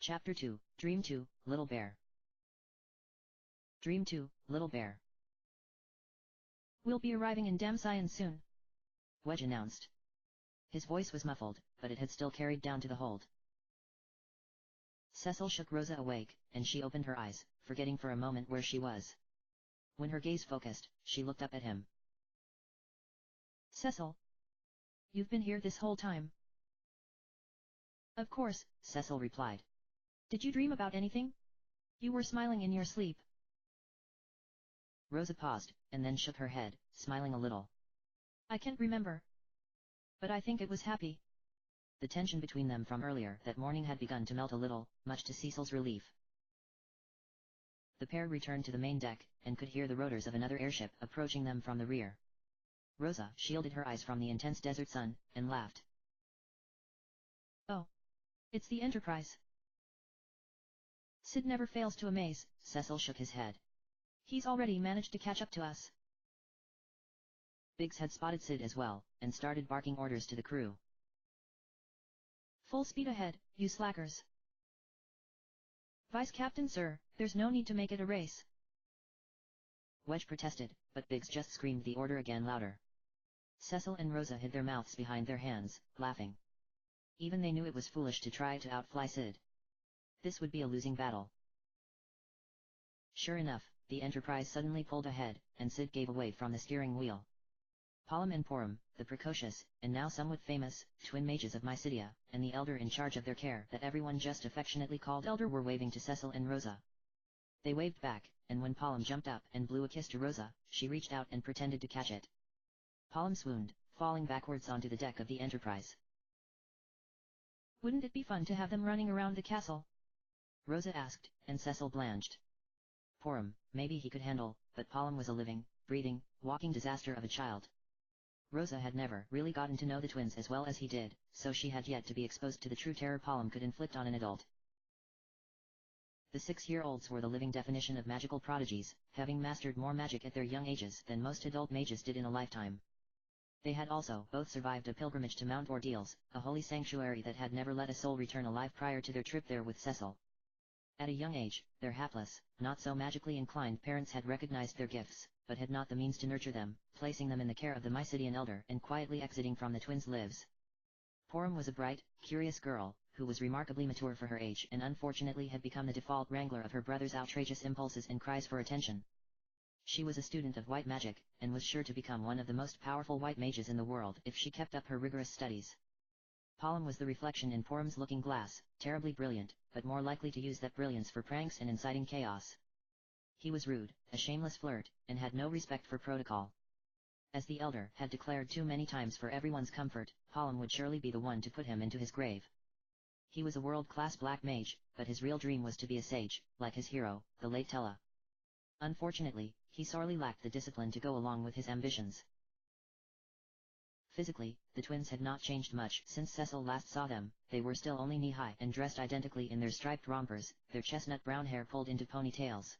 Chapter 2, Dream 2, Little Bear. Dream 2, Little Bear. We'll be arriving in Damcyan soon, Wedge announced. His voice was muffled, but it had still carried down to the hold. Cecil shook Rosa awake, and she opened her eyes, forgetting for a moment where she was. When her gaze focused, she looked up at him. Cecil. You've been here this whole time? Of course, Cecil replied. Did you dream about anything? You were smiling in your sleep. Rosa paused, and then shook her head, smiling a little. I can't remember. But I think it was happy. The tension between them from earlier that morning had begun to melt a little, much to Cecil's relief. The pair returned to the main deck, and could hear the rotors of another airship approaching them from the rear. Rosa shielded her eyes from the intense desert sun, and laughed. Oh. It's the Enterprise. Sid never fails to amaze. Cecil shook his head. He's already managed to catch up to us. Biggs had spotted Sid as well, and started barking orders to the crew. Full speed ahead, you slackers. Vice Captain sir, there's no need to make it a race. Wedge protested, but Biggs just screamed the order again louder. Cecil and Rosa hid their mouths behind their hands, laughing. Even they knew it was foolish to try to outfly Sid. This would be a losing battle. Sure enough, the Enterprise suddenly pulled ahead, and Sid gave away from the steering wheel. Palom and Porum, the precocious, and now somewhat famous, twin mages of Mysidia, and the elder in charge of their care that everyone just affectionately called Elder were waving to Cecil and Rosa. They waved back, and when Palom jumped up and blew a kiss to Rosa, she reached out and pretended to catch it. Palom swooned, falling backwards onto the deck of the Enterprise. Wouldn't it be fun to have them running around the castle? Rosa asked, and Cecil blanched. Porum, maybe he could handle, but Palom was a living, breathing, walking disaster of a child. Rosa had never really gotten to know the twins as well as he did, so she had yet to be exposed to the true terror Palom could inflict on an adult. The 6-year-olds were the living definition of magical prodigies, having mastered more magic at their young ages than most adult mages did in a lifetime. They had also both survived a pilgrimage to Mount Ordeals, a holy sanctuary that had never let a soul return alive prior to their trip there with Cecil. At a young age, their hapless, not so magically inclined parents had recognized their gifts, but had not the means to nurture them, placing them in the care of the Mysidian elder and quietly exiting from the twins' lives. Porum was a bright, curious girl, who was remarkably mature for her age and unfortunately had become the default wrangler of her brother's outrageous impulses and cries for attention. She was a student of white magic, and was sure to become one of the most powerful white mages in the world if she kept up her rigorous studies. Palom was the reflection in Porum's looking glass, terribly brilliant, but more likely to use that brilliance for pranks and inciting chaos. He was rude, a shameless flirt, and had no respect for protocol. As the elder had declared too many times for everyone's comfort, Palom would surely be the one to put him into his grave. He was a world-class black mage, but his real dream was to be a sage, like his hero, the late Tella. Unfortunately, he sorely lacked the discipline to go along with his ambitions. Physically, the twins had not changed much since Cecil last saw them. They were still only knee-high and dressed identically in their striped rompers, their chestnut brown hair pulled into ponytails.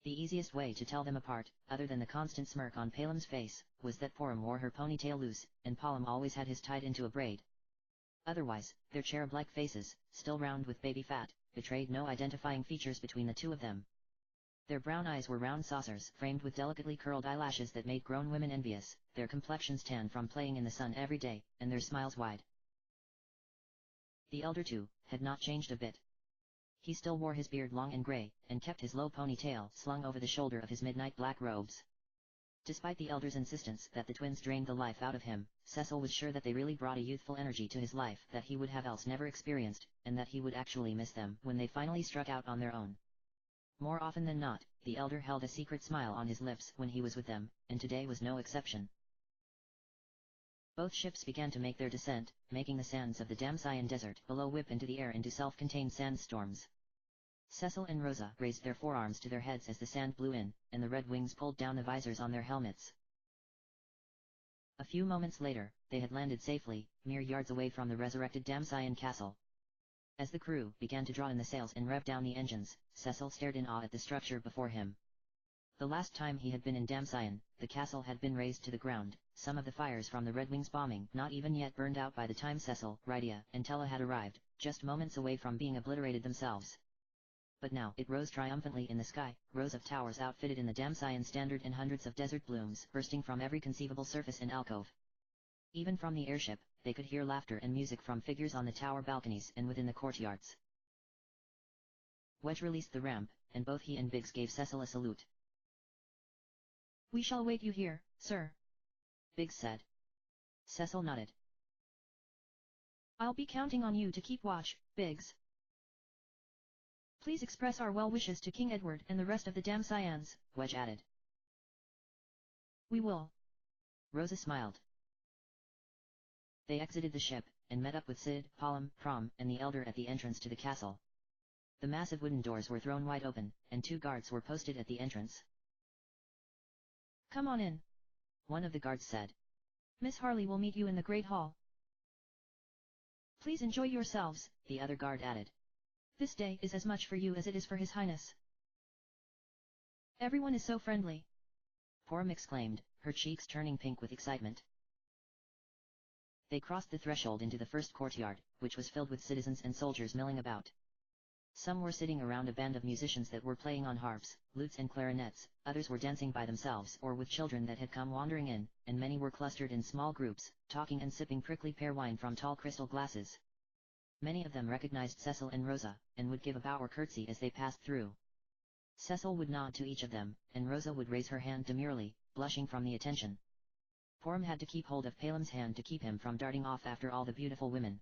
The easiest way to tell them apart, other than the constant smirk on Palom's face, was that Porum wore her ponytail loose, and Palom always had his tied into a braid. Otherwise, their cherub-like faces, still round with baby fat, betrayed no identifying features between the two of them. Their brown eyes were round saucers framed with delicately curled eyelashes that made grown women envious, their complexions tan from playing in the sun every day, and their smiles wide. The elder too, had not changed a bit. He still wore his beard long and grey, and kept his low ponytail slung over the shoulder of his midnight black robes. Despite the elder's insistence that the twins drained the life out of him, Cecil was sure that they really brought a youthful energy to his life that he would have else never experienced, and that he would actually miss them when they finally struck out on their own. More often than not, the elder held a secret smile on his lips when he was with them, and today was no exception. Both ships began to make their descent, making the sands of the Damcyan desert below whip into the air into self-contained sandstorms. Cecil and Rosa raised their forearms to their heads as the sand blew in, and the red wings pulled down the visors on their helmets. A few moments later, they had landed safely, mere yards away from the resurrected Damcyan castle. As the crew began to draw in the sails and rev down the engines, Cecil stared in awe at the structure before him. The last time he had been in Damcyan, the castle had been razed to the ground, some of the fires from the Red Wings bombing not even yet burned out by the time Cecil, Rydia, and Tella had arrived, just moments away from being obliterated themselves. But now it rose triumphantly in the sky, rows of towers outfitted in the Damsayan standard and hundreds of desert blooms bursting from every conceivable surface and alcove. Even from the airship, they could hear laughter and music from figures on the tower balconies and within the courtyards. Wedge released the ramp, and both he and Biggs gave Cecil a salute. "We shall await you here, sir," Biggs said. Cecil nodded. "I'll be counting on you to keep watch, Biggs. Please express our well wishes to King Edward and the rest of the Damsayans," Wedge added. "We will." Rosa smiled. They exited the ship, and met up with Sid, Palom, Prom, and the Elder at the entrance to the castle. The massive wooden doors were thrown wide open, and 2 guards were posted at the entrance. "Come on in," one of the guards said. "Miss Harley will meet you in the Great Hall." "Please enjoy yourselves," the other guard added. "This day is as much for you as it is for His Highness. Everyone is so friendly," Porum exclaimed, her cheeks turning pink with excitement. They crossed the threshold into the first courtyard, which was filled with citizens and soldiers milling about. Some were sitting around a band of musicians that were playing on harps, lutes and clarinets, others were dancing by themselves or with children that had come wandering in, and many were clustered in small groups, talking and sipping prickly pear wine from tall crystal glasses. Many of them recognized Cecil and Rosa, and would give a bow or curtsy as they passed through. Cecil would nod to each of them, and Rosa would raise her hand demurely, blushing from the attention. Porum had to keep hold of Palom's hand to keep him from darting off after all the beautiful women.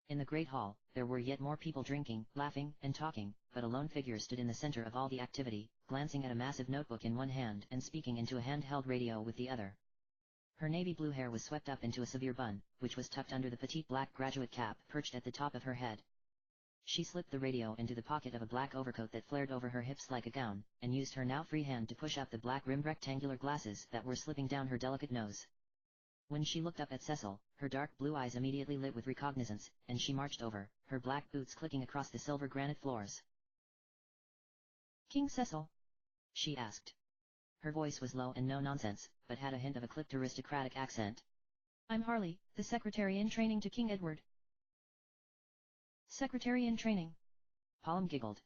In the great hall, there were yet more people drinking, laughing, and talking, but a lone figure stood in the center of all the activity, glancing at a massive notebook in one hand and speaking into a handheld radio with the other. Her navy blue hair was swept up into a severe bun, which was tucked under the petite black graduate cap perched at the top of her head. She slipped the radio into the pocket of a black overcoat that flared over her hips like a gown, and used her now free hand to push up the black-rimmed rectangular glasses that were slipping down her delicate nose. When she looked up at Cecil, her dark blue eyes immediately lit with recognizance, and she marched over, her black boots clicking across the silver granite floors. "King Cecil?" she asked. Her voice was low and no-nonsense, but had a hint of a clipped aristocratic accent. "I'm Harley, the secretary in training to King Edward." "Secretary in training?" Palom giggled.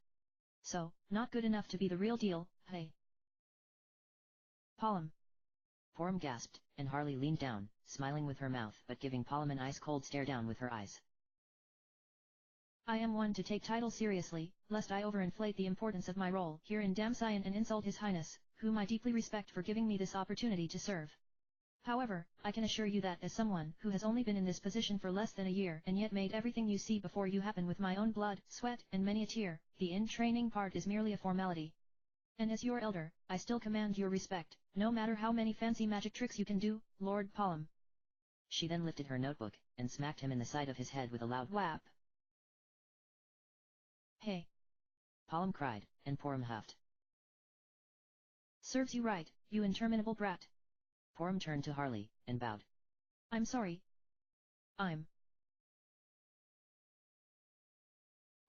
"So, not good enough to be the real deal, hey?" "Palom!" Porum gasped, and Harley leaned down, smiling with her mouth but giving Palom an ice-cold stare down with her eyes. "I am one to take title seriously, lest I overinflate the importance of my role here in Damsayan and insult His Highness, whom I deeply respect for giving me this opportunity to serve. However, I can assure you that as someone who has only been in this position for less than a year and yet made everything you see before you happen with my own blood, sweat, and many a tear, the in-training part is merely a formality. And as your elder, I still command your respect, no matter how many fancy magic tricks you can do, Lord Palom." She then lifted her notebook, and smacked him in the side of his head with a loud whap. "Hey!" Palom cried, and Porum huffed. "Serves you right, you interminable brat." Porum turned to Harley, and bowed. "I'm sorry. I'm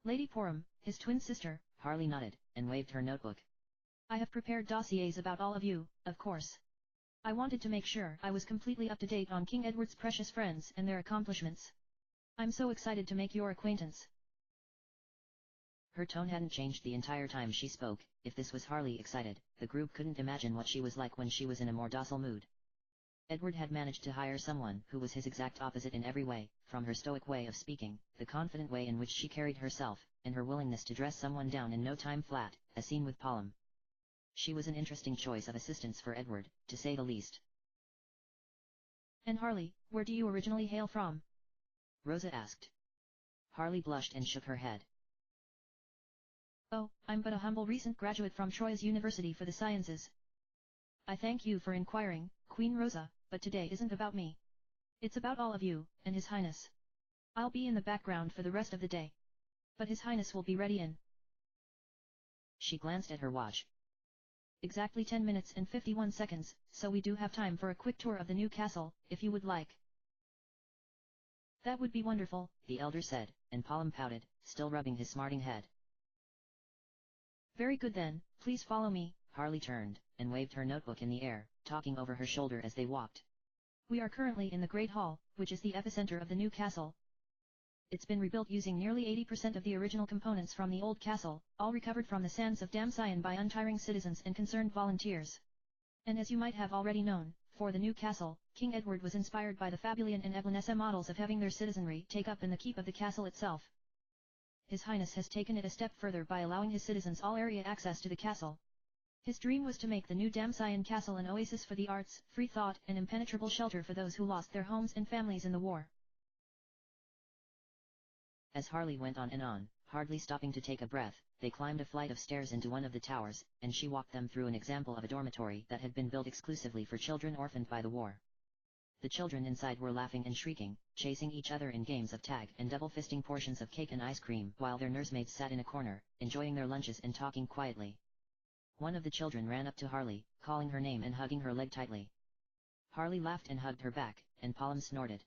Lady Porum, his twin sister." Harley nodded, and waved her notebook. "I have prepared dossiers about all of you, of course. I wanted to make sure I was completely up to date on King Edward's precious friends and their accomplishments. I'm so excited to make your acquaintance." Her tone hadn't changed the entire time she spoke. If this was Harley excited, the group couldn't imagine what she was like when she was in a more docile mood. Edward had managed to hire someone who was his exact opposite in every way, from her stoic way of speaking, the confident way in which she carried herself, and her willingness to dress someone down in no time flat, as seen with Palom. She was an interesting choice of assistants for Edward, to say the least. "And Harley, where do you originally hail from?" Rosa asked. Harley blushed and shook her head. "Oh, I'm but a humble recent graduate from Troyes University for the Sciences." "I thank you for inquiring, Queen Rosa, but today isn't about me. It's about all of you, and His Highness. I'll be in the background for the rest of the day. But His Highness will be ready in..." She glanced at her watch. "Exactly 10 minutes and 51 seconds, so we do have time for a quick tour of the new castle, if you would like." "That would be wonderful," the elder said, and Palom pouted, still rubbing his smarting head. "Very good then, please follow me." Harley turned, and waved her notebook in the air, talking over her shoulder as they walked. "We are currently in the Great Hall, which is the epicenter of the new castle. It's been rebuilt using nearly 80% of the original components from the old castle, all recovered from the sands of Damcyan by untiring citizens and concerned volunteers. And as you might have already known, for the new castle, King Edward was inspired by the Fabulian and Eblanessa models of having their citizenry take up in the keep of the castle itself. His Highness has taken it a step further by allowing his citizens all area access to the castle. His dream was to make the new Damcyan castle an oasis for the arts, free thought, and impenetrable shelter for those who lost their homes and families in the war. As Harley went on and on, hardly stopping to take a breath, they climbed a flight of stairs into one of the towers, and she walked them through an example of a dormitory that had been built exclusively for children orphaned by the war. The children inside were laughing and shrieking, chasing each other in games of tag and double-fisting portions of cake and ice cream, while their nursemaids sat in a corner, enjoying their lunches and talking quietly. One of the children ran up to Harley, calling her name and hugging her leg tightly. Harley laughed and hugged her back, and Palom snorted.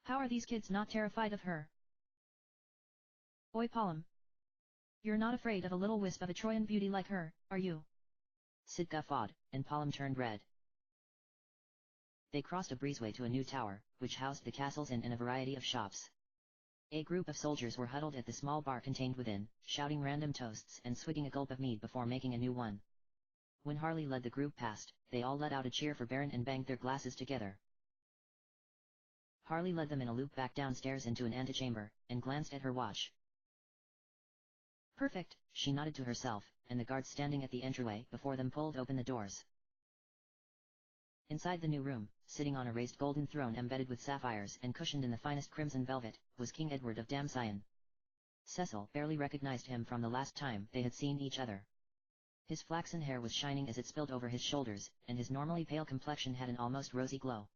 How are these kids not terrified of her? Oi Palom! You're not afraid of a little wisp of a Troyan beauty like her, are you? Sid guffawed, and Palom turned red. They crossed a breezeway to a new tower, which housed the castle's inn and a variety of shops. A group of soldiers were huddled at the small bar contained within, shouting random toasts and swigging a gulp of mead before making a new one. When Harley led the group past, they all let out a cheer for Baron and banged their glasses together. Harley led them in a loop back downstairs into an antechamber, and glanced at her watch. Perfect, she nodded to herself, and the guards standing at the entryway before them pulled open the doors. Inside the new room, sitting on a raised golden throne embedded with sapphires and cushioned in the finest crimson velvet, was King Edward of Damcyan. Cecil barely recognized him from the last time they had seen each other. His flaxen hair was shining as it spilled over his shoulders, and his normally pale complexion had an almost rosy glow.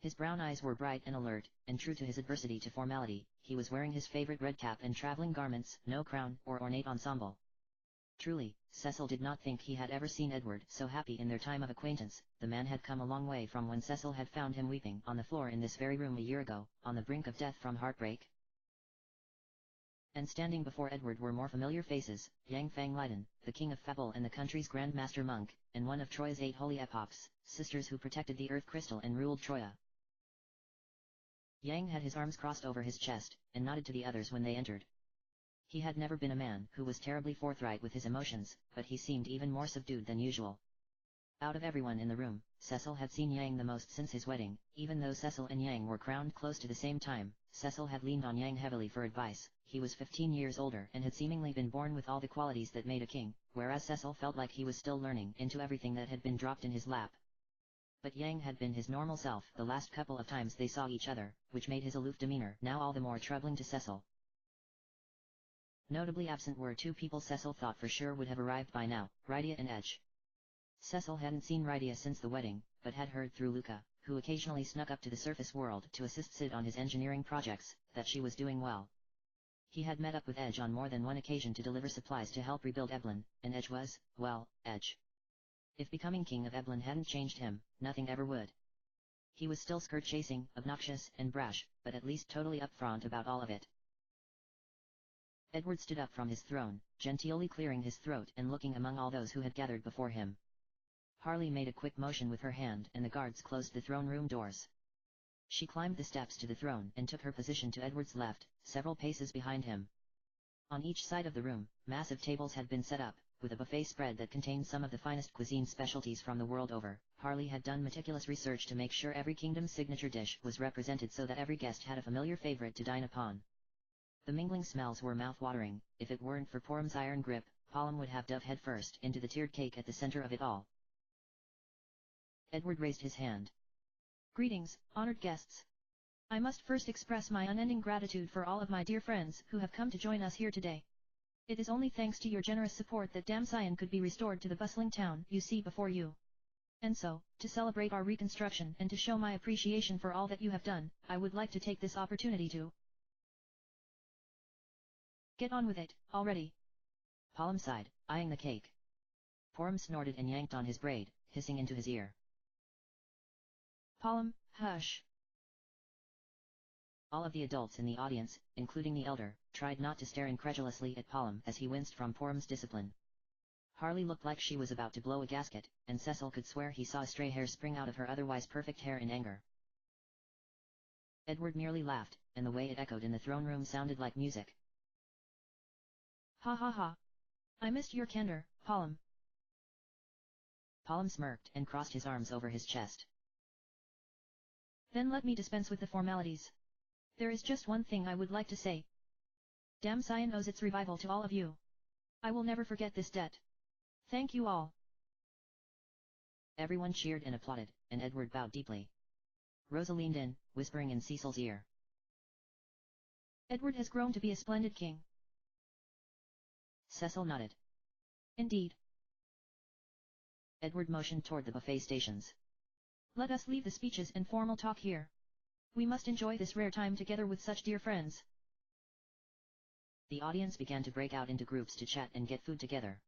His brown eyes were bright and alert, and true to his adversity to formality, he was wearing his favorite red cap and traveling garments, no crown or ornate ensemble. Truly, Cecil did not think he had ever seen Edward so happy in their time of acquaintance. The man had come a long way from when Cecil had found him weeping on the floor in this very room a year ago, on the brink of death from heartbreak. And standing before Edward were more familiar faces, Yang Fang Leiden, the king of Fabul and the country's Grand Master Monk, and one of Troy's 8 holy epochs, sisters who protected the Earth Crystal and ruled Troya. Yang had his arms crossed over his chest, and nodded to the others when they entered. He had never been a man who was terribly forthright with his emotions, but he seemed even more subdued than usual. Out of everyone in the room, Cecil had seen Yang the most since his wedding. Even though Cecil and Yang were crowned close to the same time, Cecil had leaned on Yang heavily for advice. He was 15 years older and had seemingly been born with all the qualities that made a king, whereas Cecil felt like he was still learning into everything that had been dropped in his lap. But Yang had been his normal self the last couple of times they saw each other, which made his aloof demeanor now all the more troubling to Cecil. Notably absent were two people Cecil thought for sure would have arrived by now, Rydia and Edge. Cecil hadn't seen Rydia since the wedding, but had heard through Luca, who occasionally snuck up to the surface world to assist Sid on his engineering projects, that she was doing well. He had met up with Edge on more than one occasion to deliver supplies to help rebuild Eblan, and Edge was, well, Edge. If becoming king of Eblan hadn't changed him, nothing ever would. He was still skirt-chasing, obnoxious, and brash, but at least totally upfront about all of it. Edward stood up from his throne, genteelly clearing his throat and looking among all those who had gathered before him. Harley made a quick motion with her hand and the guards closed the throne room doors. She climbed the steps to the throne and took her position to Edward's left, several paces behind him. On each side of the room, massive tables had been set up, with a buffet spread that contained some of the finest cuisine specialties from the world over. Harley had done meticulous research to make sure every kingdom's signature dish was represented so that every guest had a familiar favorite to dine upon. The mingling smells were mouth-watering. If it weren't for Porum's iron grip, Palom would have dove head first into the tiered cake at the center of it all. Edward raised his hand. Greetings, honored guests. I must first express my unending gratitude for all of my dear friends who have come to join us here today. It is only thanks to your generous support that Damcyan could be restored to the bustling town you see before you. And so, to celebrate our reconstruction and to show my appreciation for all that you have done, I would like to take this opportunity to get on with it, already. Palom sighed, eyeing the cake. Porum snorted and yanked on his braid, hissing into his ear. Palom, hush. All of the adults in the audience, including the elder, tried not to stare incredulously at Palom as he winced from Porum's discipline. Harley looked like she was about to blow a gasket, and Cecil could swear he saw a stray hair spring out of her otherwise perfect hair in anger. Edward merely laughed, and the way it echoed in the throne room sounded like music. Ha ha ha. I missed your candor, Palom. Palom smirked and crossed his arms over his chest. Then let me dispense with the formalities. There is just one thing I would like to say. Damcyan owes its revival to all of you. I will never forget this debt. Thank you all. Everyone cheered and applauded, and Edward bowed deeply. Rosa leaned in, whispering in Cecil's ear. Edward has grown to be a splendid king. Cecil nodded. Indeed. Edward motioned toward the buffet stations. Let us leave the speeches and formal talk here. We must enjoy this rare time together with such dear friends. The audience began to break out into groups to chat and get food together.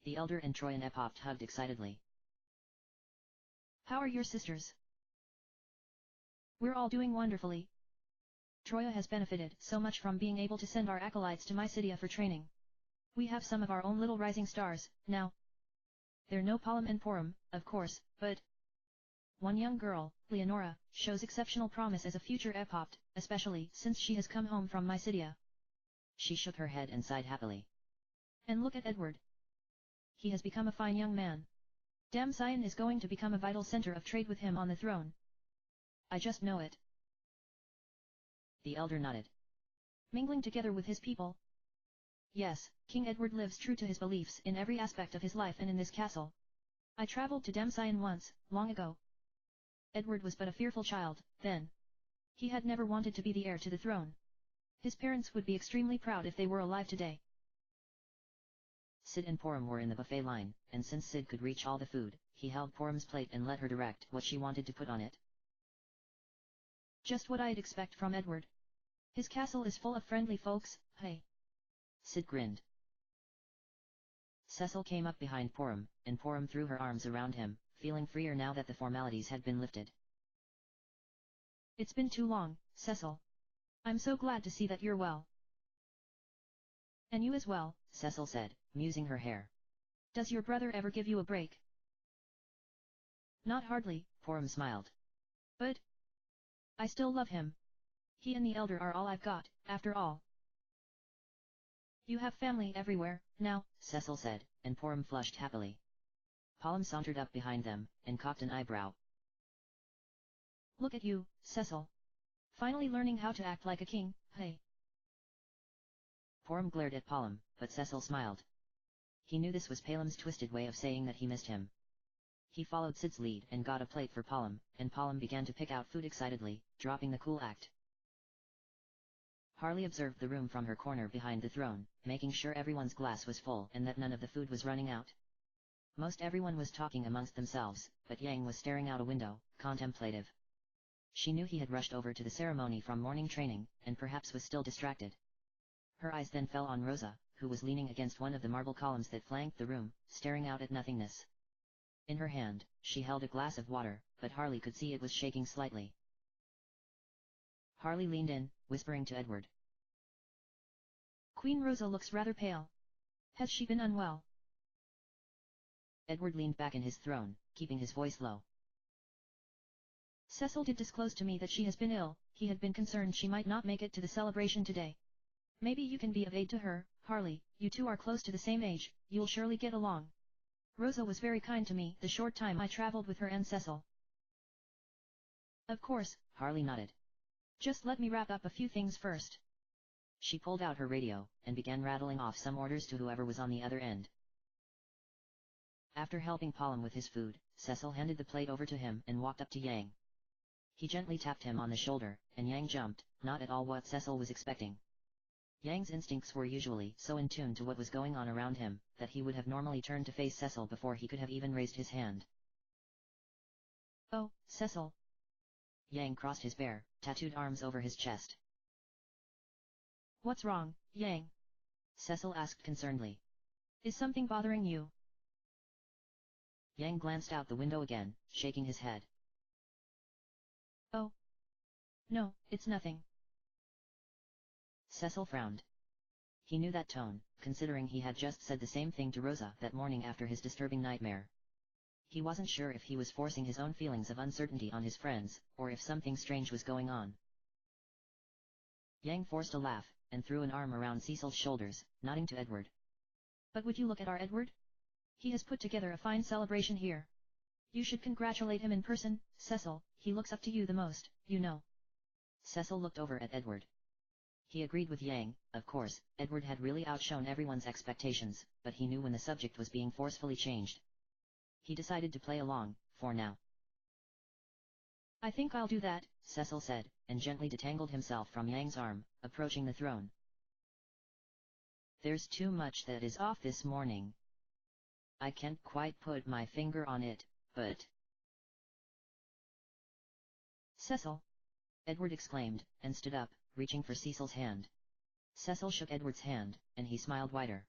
The elder and Troy and Epopt hugged excitedly. How are your sisters? We're all doing wonderfully. Troya has benefited so much from being able to send our acolytes to Mysidia for training. We have some of our own little rising stars, now. They're no Palom and Porum, of course, but one young girl, Leonora, shows exceptional promise as a future Epopt, especially since she has come home from Mysidia. She shook her head and sighed happily. And look at Edward. He has become a fine young man. Damcyan is going to become a vital center of trade with him on the throne. I just know it. The elder nodded. Mingling together with his people. Yes, King Edward lives true to his beliefs in every aspect of his life and in this castle. I traveled to Damcyan once, long ago. Edward was but a fearful child, then. He had never wanted to be the heir to the throne. His parents would be extremely proud if they were alive today. Sid and Porum were in the buffet line, and since Sid could reach all the food, he held Porum's plate and let her direct what she wanted to put on it. Just what I'd expect from Edward. His castle is full of friendly folks, hey. Sid grinned. Cecil came up behind Porum, and Porum threw her arms around him, feeling freer now that the formalities had been lifted. It's been too long, Cecil. I'm so glad to see that you're well. And you as well, Cecil said, musing her hair. Does your brother ever give you a break? Not hardly, Porum smiled. But I still love him. He and the elder are all I've got, after all. You have family everywhere, now, Cecil said, and Porum flushed happily. Palom sauntered up behind them, and cocked an eyebrow. Look at you, Cecil. Finally learning how to act like a king, hey. Porum glared at Palom, but Cecil smiled. He knew this was Palom's twisted way of saying that he missed him. He followed Sid's lead and got a plate for Palom, and Palom began to pick out food excitedly, dropping the cool act. Harley observed the room from her corner behind the throne, making sure everyone's glass was full and that none of the food was running out. Most everyone was talking amongst themselves, but Yang was staring out a window, contemplative. She knew he had rushed over to the ceremony from morning training, and perhaps was still distracted. Her eyes then fell on Rosa, who was leaning against one of the marble columns that flanked the room, staring out at nothingness. In her hand, she held a glass of water, but Harley could see it was shaking slightly. Harley leaned in, whispering to Edward. Queen Rosa looks rather pale. Has she been unwell? Edward leaned back in his throne, keeping his voice low. Cecil did disclose to me that she has been ill. He had been concerned she might not make it to the celebration today. Maybe you can be of aid to her, Harley, you two are close to the same age, you'll surely get along. Rosa was very kind to me the short time I traveled with her and Cecil. Of course, Harley nodded. Just let me wrap up a few things first. She pulled out her radio, and began rattling off some orders to whoever was on the other end. After helping Palom with his food, Cecil handed the plate over to him and walked up to Yang. He gently tapped him on the shoulder, and Yang jumped, not at all what Cecil was expecting. Yang's instincts were usually so in tune to what was going on around him, that he would have normally turned to face Cecil before he could have even raised his hand. Oh, Cecil. Yang crossed his bare, tattooed arms over his chest. What's wrong, Yang? Cecil asked concernedly. Is something bothering you? Yang glanced out the window again, shaking his head. Oh. No, it's nothing. Cecil frowned. He knew that tone, considering he had just said the same thing to Rosa that morning after his disturbing nightmare. He wasn't sure if he was forcing his own feelings of uncertainty on his friends, or if something strange was going on. Yang forced a laugh, and threw an arm around Cecil's shoulders, nodding to Edward. But would you look at our Edward? He has put together a fine celebration here. You should congratulate him in person, Cecil, he looks up to you the most, you know. Cecil looked over at Edward. He agreed with Yang. Of course, Edward had really outshone everyone's expectations, but he knew when the subject was being forcefully changed. He decided to play along, for now. I think I'll do that, Cecil said, and gently detangled himself from Yang's arm, approaching the throne. There's too much that is off this morning. I can't quite put my finger on it, but... Cecil! Edward exclaimed, and stood up, reaching for Cecil's hand. Cecil shook Edward's hand, and he smiled wider.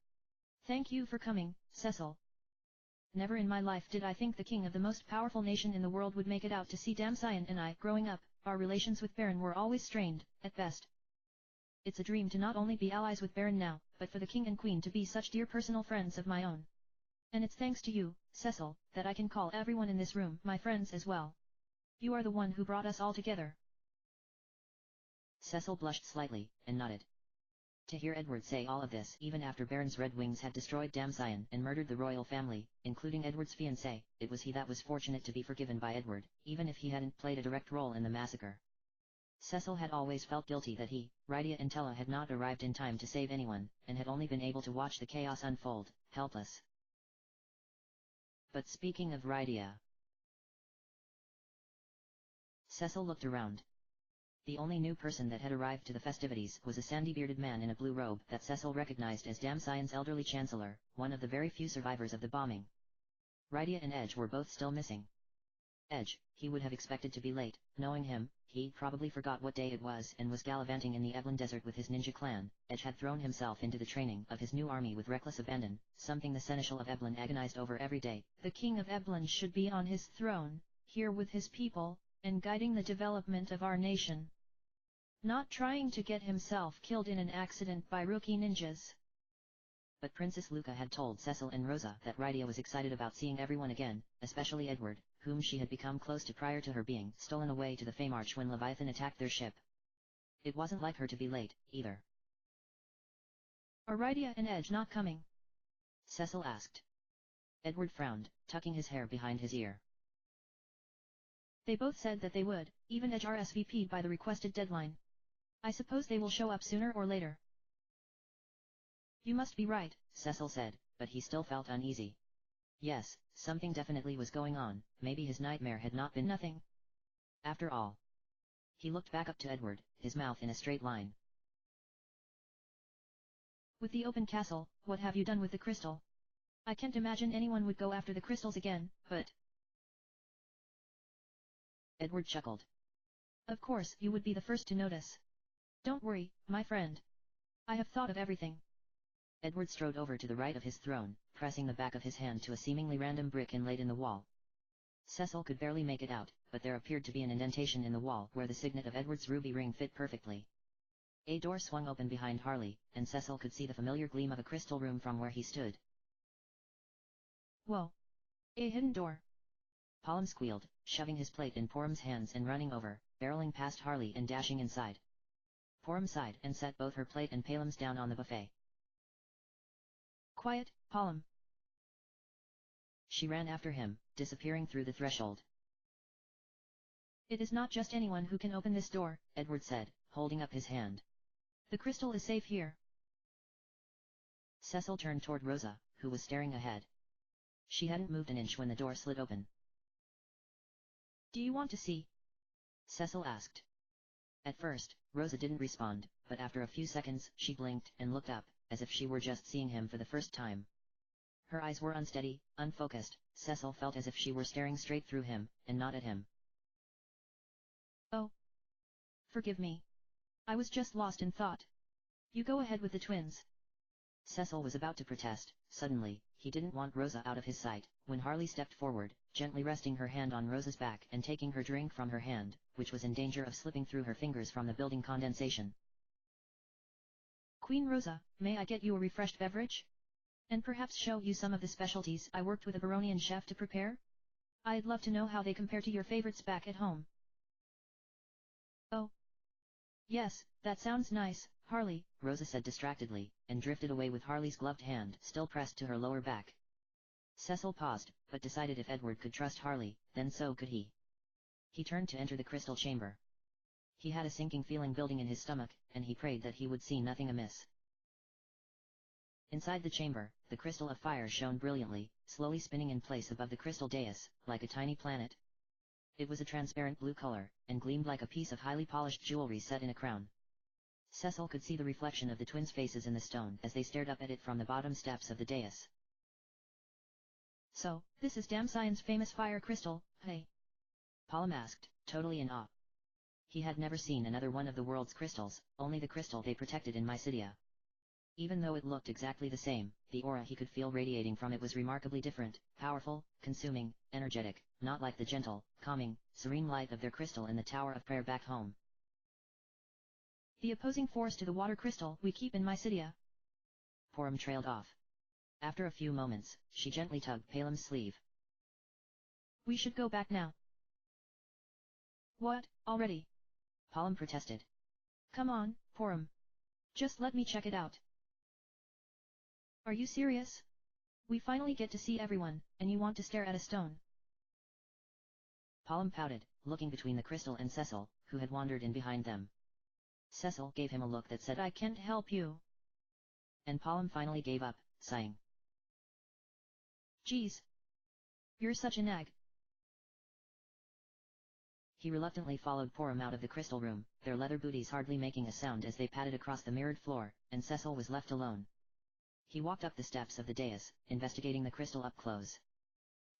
Thank you for coming, Cecil. Never in my life did I think the king of the most powerful nation in the world would make it out to see Damsyan and I. Growing up, our relations with Baron were always strained, at best. It's a dream to not only be allies with Baron now, but for the king and queen to be such dear personal friends of my own. And it's thanks to you, Cecil, that I can call everyone in this room my friends as well. You are the one who brought us all together. Cecil blushed slightly, and nodded. To hear Edward say all of this even after Baron's Red Wings had destroyed Damsyan and murdered the royal family, including Edward's fiancée, it was he that was fortunate to be forgiven by Edward, even if he hadn't played a direct role in the massacre. Cecil had always felt guilty that he, Rydia and Tella had not arrived in time to save anyone, and had only been able to watch the chaos unfold, helpless. But speaking of Rydia... Cecil looked around. The only new person that had arrived to the festivities was a sandy-bearded man in a blue robe that Cecil recognized as Damsyan's elderly chancellor, one of the very few survivors of the bombing. Rydia and Edge were both still missing. Edge, he would have expected to be late. Knowing him, he probably forgot what day it was and was gallivanting in the Evelyn desert with his ninja clan. Edge had thrown himself into the training of his new army with reckless abandon, something the seneschal of Evelyn agonized over every day. The king of Evelyn should be on his throne, here with his people, and guiding the development of our nation. Not trying to get himself killed in an accident by rookie ninjas. But Princess Luca had told Cecil and Rosa that Rydia was excited about seeing everyone again, especially Edward, whom she had become close to prior to her being stolen away to the Feymarch when Leviathan attacked their ship. It wasn't like her to be late, either. Are Rydia and Edge not coming? Cecil asked. Edward frowned, tucking his hair behind his ear. They both said that they would, even Edge RSVP'd by the requested deadline. I suppose they will show up sooner or later. You must be right, Cecil said, but he still felt uneasy. Yes, something definitely was going on, maybe his nightmare had not been nothing. After all. He looked back up to Edward, his mouth in a straight line. With the open castle, what have you done with the crystal? I can't imagine anyone would go after the crystals again, but... Edward chuckled. Of course you would be the first to notice. Don't worry, my friend. I have thought of everything. Edward strode over to the right of his throne, pressing the back of his hand to a seemingly random brick inlaid in the wall. Cecil could barely make it out, but there appeared to be an indentation in the wall where the signet of Edward's ruby ring fit perfectly. A door swung open behind Harley, and Cecil could see the familiar gleam of a crystal room from where he stood. Whoa! A hidden door! Palom squealed, shoving his plate in Porum's hands and running over, barreling past Harley and dashing inside. Porum sighed and set both her plate and Palom's down on the buffet. Quiet, Palom. She ran after him, disappearing through the threshold. It is not just anyone who can open this door, Edward said, holding up his hand. The crystal is safe here. Cecil turned toward Rosa, who was staring ahead. She hadn't moved an inch when the door slid open. Do you want to see? Cecil asked. At first, Rosa didn't respond, but after a few seconds she blinked and looked up, as if she were just seeing him for the first time. Her eyes were unsteady, unfocused. Cecil felt as if she were staring straight through him, and not at him. Oh. Forgive me. I was just lost in thought. You go ahead with the twins. Cecil was about to protest. Suddenly, he didn't want Rosa out of his sight, when Harley stepped forward, gently resting her hand on Rosa's back and taking her drink from her hand, which was in danger of slipping through her fingers from the building condensation. Queen Rosa, may I get you a refreshed beverage? And perhaps show you some of the specialties I worked with a Baronian chef to prepare? I'd love to know how they compare to your favorites back at home. Oh. Yes, that sounds nice, Harley, Rosa said distractedly, and drifted away with Harley's gloved hand still pressed to her lower back. Cecil paused, but decided if Edward could trust Harley, then so could he. He turned to enter the crystal chamber. He had a sinking feeling building in his stomach, and he prayed that he would see nothing amiss. Inside the chamber, the crystal of fire shone brilliantly, slowly spinning in place above the crystal dais, like a tiny planet. It was a transparent blue color, and gleamed like a piece of highly polished jewelry set in a crown. Cecil could see the reflection of the twins' faces in the stone as they stared up at it from the bottom steps of the dais. So, this is Damscion's famous fire crystal, hey? Palom asked, totally in awe. He had never seen another one of the world's crystals, only the crystal they protected in Mysidia. Even though it looked exactly the same, the aura he could feel radiating from it was remarkably different, powerful, consuming, energetic, not like the gentle, calming, serene light of their crystal in the Tower of Prayer back home. The opposing force to the water crystal we keep in Mysidia. Porum trailed off. After a few moments, she gently tugged Palom's sleeve. We should go back now. What, already? Palom protested. Come on, Porum. Just let me check it out. Are you serious? We finally get to see everyone, and you want to stare at a stone. Palom pouted, looking between the crystal and Cecil, who had wandered in behind them. Cecil gave him a look that said, I can't help you. And Palom finally gave up, sighing. Geez. You're such a nag. He reluctantly followed Porum out of the crystal room, their leather booties hardly making a sound as they padded across the mirrored floor, and Cecil was left alone. He walked up the steps of the dais, investigating the crystal up close.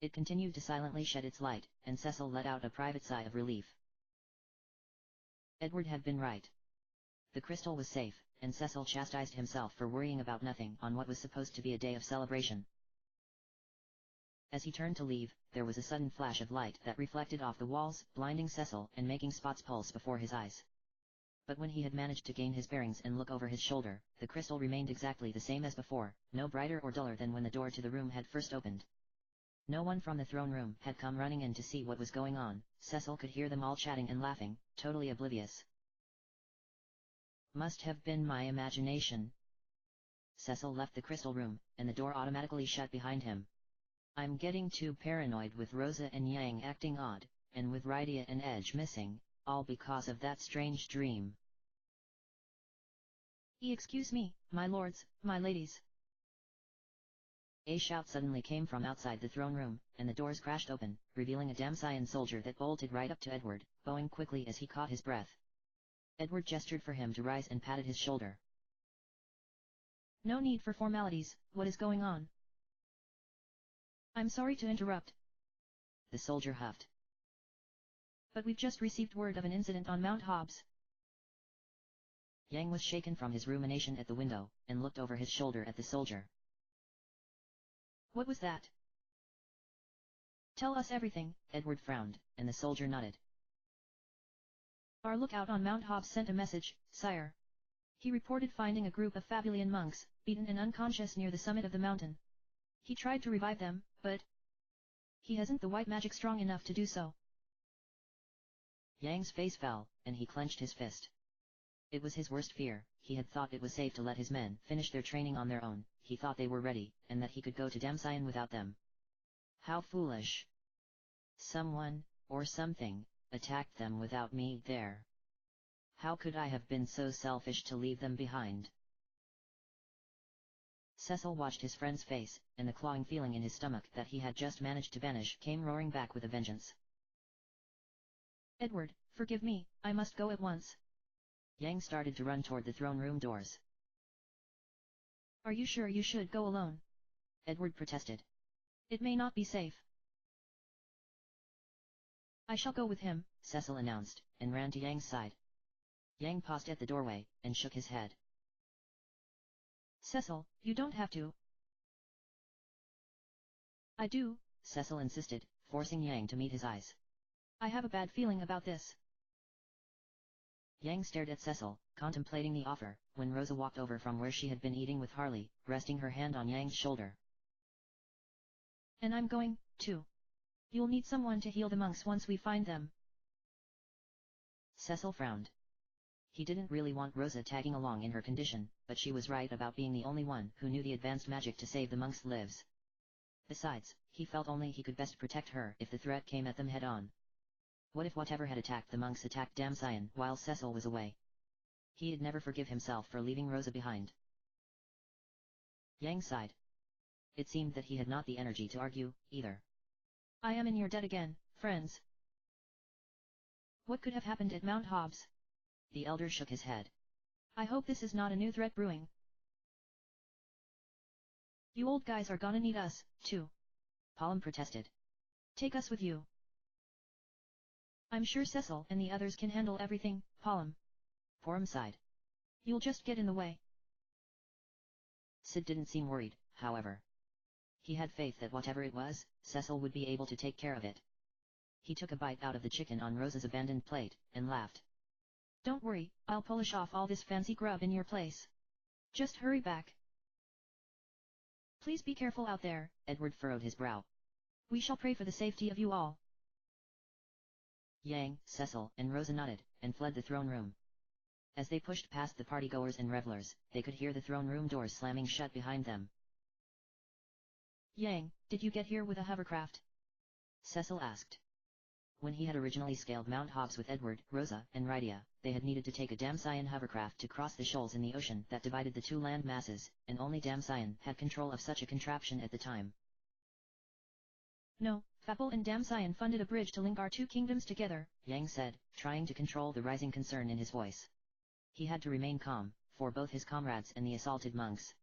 It continued to silently shed its light, and Cecil let out a private sigh of relief. Edward had been right. The crystal was safe, and Cecil chastised himself for worrying about nothing on what was supposed to be a day of celebration. As he turned to leave, there was a sudden flash of light that reflected off the walls, blinding Cecil and making spots pulse before his eyes. But when he had managed to gain his bearings and look over his shoulder, the crystal remained exactly the same as before, no brighter or duller than when the door to the room had first opened. No one from the throne room had come running in to see what was going on. Cecil could hear them all chatting and laughing, totally oblivious. Must have been my imagination. Cecil left the crystal room, and the door automatically shut behind him. I'm getting too paranoid with Rosa and Yang acting odd, and with Rydia and Edge missing, all because of that strange dream. Excuse me, my lords, my ladies. A shout suddenly came from outside the throne room, and the doors crashed open, revealing a Damscion soldier that bolted right up to Edward, bowing quickly as he caught his breath. Edward gestured for him to rise and patted his shoulder. No need for formalities, what is going on? I'm sorry to interrupt. The soldier huffed. But we've just received word of an incident on Mount Hobbs. Yang was shaken from his rumination at the window, and looked over his shoulder at the soldier. What was that? Tell us everything. Edward frowned, and the soldier nodded. Our lookout on Mount Hobbs sent a message, sire. He reported finding a group of Fabulian monks, beaten and unconscious near the summit of the mountain. He tried to revive them, but he hasn't the white magic strong enough to do so. Yang's face fell, and he clenched his fist. It was his worst fear. He had thought it was safe to let his men finish their training on their own. He thought they were ready, and that he could go to Damscion without them. How foolish. Someone, or something, attacked them without me there. How could I have been so selfish to leave them behind? Cecil watched his friend's face, and the clawing feeling in his stomach that he had just managed to banish came roaring back with a vengeance. Edward, forgive me, I must go at once. Yang started to run toward the throne room doors. Are you sure you should go alone? Edward protested. It may not be safe. I shall go with him, Cecil announced, and ran to Yang's side. Yang paused at the doorway, and shook his head. Cecil, you don't have to. I do, Cecil insisted, forcing Yang to meet his eyes. I have a bad feeling about this. Yang stared at Cecil, contemplating the offer, when Rosa walked over from where she had been eating with Harley, resting her hand on Yang's shoulder. And I'm going, too. You'll need someone to heal the monks once we find them. Cecil frowned. He didn't really want Rosa tagging along in her condition, but she was right about being the only one who knew the advanced magic to save the monks' lives. Besides, he felt only he could best protect her if the threat came at them head-on. What if whatever had attacked the monks attacked Damsien while Cecil was away? He'd never forgive himself for leaving Rosa behind. Yang sighed. It seemed that he had not the energy to argue, either. I am in your debt again, friends. What could have happened at Mount Hobbs? The elder shook his head. I hope this is not a new threat brewing. You old guys are gonna need us, too. Palom protested. Take us with you. I'm sure Cecil and the others can handle everything, Palom. Porom sighed. You'll just get in the way. Sid didn't seem worried, however. He had faith that whatever it was, Cecil would be able to take care of it. He took a bite out of the chicken on Rosa's abandoned plate, and laughed. Don't worry, I'll polish off all this fancy grub in your place. Just hurry back. Please be careful out there. Edward furrowed his brow. We shall pray for the safety of you all. Yang, Cecil, and Rosa nodded, and fled the throne room. As they pushed past the partygoers and revelers, they could hear the throne room doors slamming shut behind them. Yang, did you get here with a hovercraft? Cecil asked. When he had originally scaled Mount Hobbs with Edward, Rosa, and Rydia, they had needed to take a Damsien hovercraft to cross the shoals in the ocean that divided the two land masses, and only Damsien had control of such a contraption at the time. No, Fable and Damsien funded a bridge to link our two kingdoms together, Yang said, trying to control the rising concern in his voice. He had to remain calm, for both his comrades and the assaulted monks.